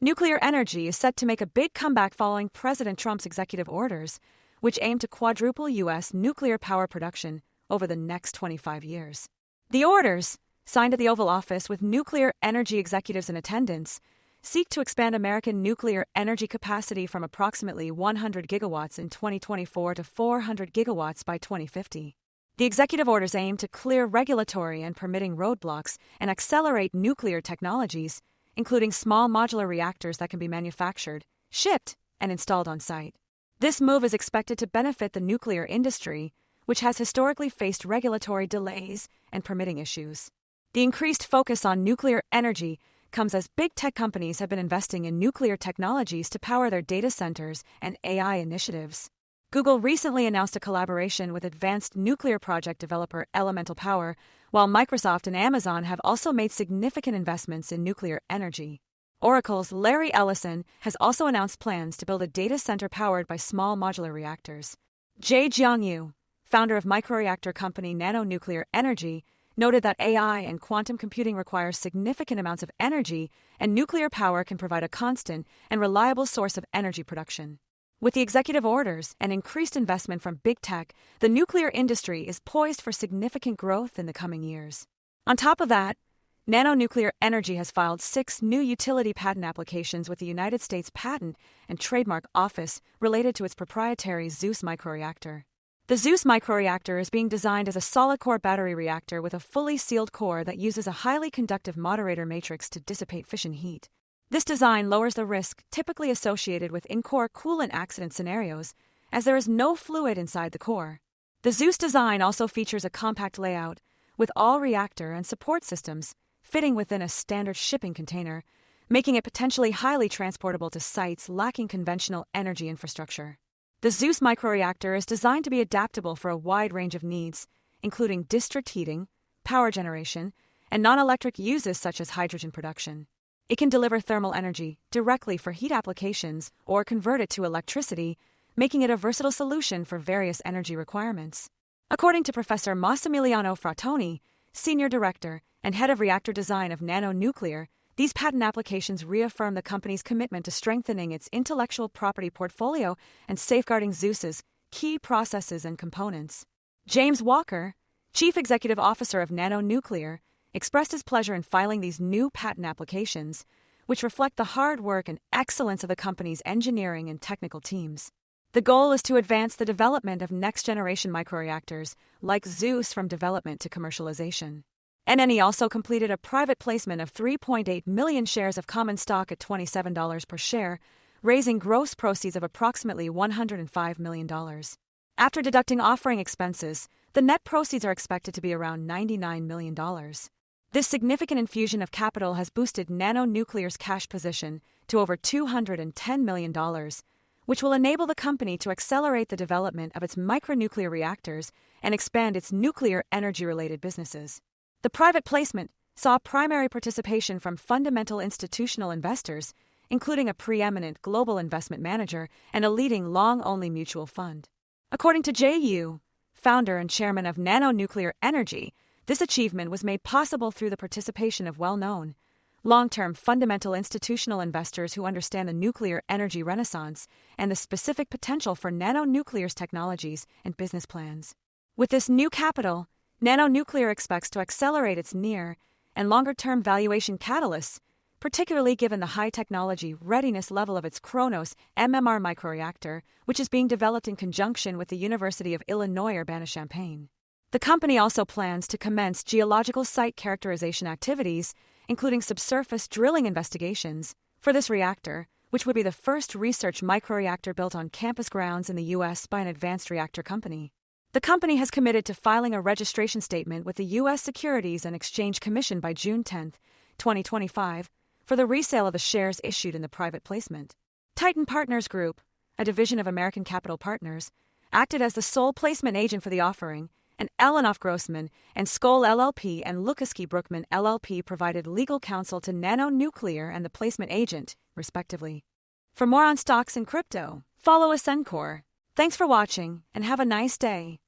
Nuclear energy is set to make a big comeback following President Trump's executive orders, which aim to quadruple U.S. nuclear power production over the next 25 years. The orders, signed at the Oval Office with nuclear energy executives in attendance, seek to expand American nuclear energy capacity from approximately 100 gigawatts in 2024 to 400 gigawatts by 2050. The executive orders aim to clear regulatory and permitting roadblocks and accelerate nuclear technologies, including small modular reactors that can be manufactured, shipped, and installed on site. This move is expected to benefit the nuclear industry, which has historically faced regulatory delays and permitting issues. The increased focus on nuclear energy comes as big tech companies have been investing in nuclear technologies to power their data centers and AI initiatives. Google recently announced a collaboration with advanced nuclear project developer Elemental Power, while Microsoft and Amazon have also made significant investments in nuclear energy. Oracle's Larry Ellison has also announced plans to build a data center powered by small modular reactors. Jae Jiangyu, founder of microreactor company Nano Nuclear Energy, noted that AI and quantum computing require significant amounts of energy, and nuclear power can provide a constant and reliable source of energy production. With the executive orders and increased investment from big tech, the nuclear industry is poised for significant growth in the coming years. On top of that, Nano Nuclear Energy has filed 6 new utility patent applications with the United States Patent and Trademark Office related to its proprietary Zeus microreactor. The Zeus microreactor is being designed as a solid-core battery reactor with a fully sealed core that uses a highly conductive moderator matrix to dissipate fission heat. This design lowers the risk typically associated with in-core coolant accident scenarios, as there is no fluid inside the core. The Zeus design also features a compact layout, with all reactor and support systems fitting within a standard shipping container, making it potentially highly transportable to sites lacking conventional energy infrastructure. The Zeus microreactor is designed to be adaptable for a wide range of needs, including district heating, power generation, and non-electric uses such as hydrogen production. It can deliver thermal energy directly for heat applications or convert it to electricity, making it a versatile solution for various energy requirements. According to Professor Massimiliano Frattoni, Senior Director and Head of Reactor Design of Nano Nuclear, these patent applications reaffirm the company's commitment to strengthening its intellectual property portfolio and safeguarding Zeus's key processes and components. James Walker, Chief Executive Officer of Nano Nuclear, expressed his pleasure in filing these new patent applications, which reflect the hard work and excellence of the company's engineering and technical teams. The goal is to advance the development of next-generation microreactors, like Zeus, from development to commercialization. NNE also completed a private placement of 3.8 million shares of common stock at $27 per share, raising gross proceeds of approximately $105 million. After deducting offering expenses, the net proceeds are expected to be around $99 million. This significant infusion of capital has boosted Nano Nuclear's cash position to over $210 million, which will enable the company to accelerate the development of its micronuclear reactors and expand its nuclear energy-related businesses. The private placement saw primary participation from fundamental institutional investors, including a preeminent global investment manager and a leading long-only mutual fund. According to Jae Yu, founder and chairman of Nano Nuclear Energy, this achievement was made possible through the participation of well-known, long-term fundamental institutional investors who understand the nuclear energy renaissance and the specific potential for Nano Nuclear's technologies and business plans. With this new capital, Nano Nuclear expects to accelerate its near and longer-term valuation catalysts, particularly given the high-technology readiness level of its Kronos MMR microreactor, which is being developed in conjunction with the University of Illinois Urbana-Champaign. The company also plans to commence geological site characterization activities, including subsurface drilling investigations, for this reactor, which would be the first research microreactor built on campus grounds in the U.S. by an advanced reactor company. The company has committed to filing a registration statement with the U.S. Securities and Exchange Commission by June 10, 2025, for the resale of the shares issued in the private placement. Titan Partners Group, a division of American Capital Partners, acted as the sole placement agent for the offering, and Elenoff Grossman and Skoll LLP and Lukaski Brookman LLP provided legal counsel to Nano Nuclear and the placement agent, respectively. For more on stocks and crypto, follow Ascencore. Thanks for watching, and have a nice day.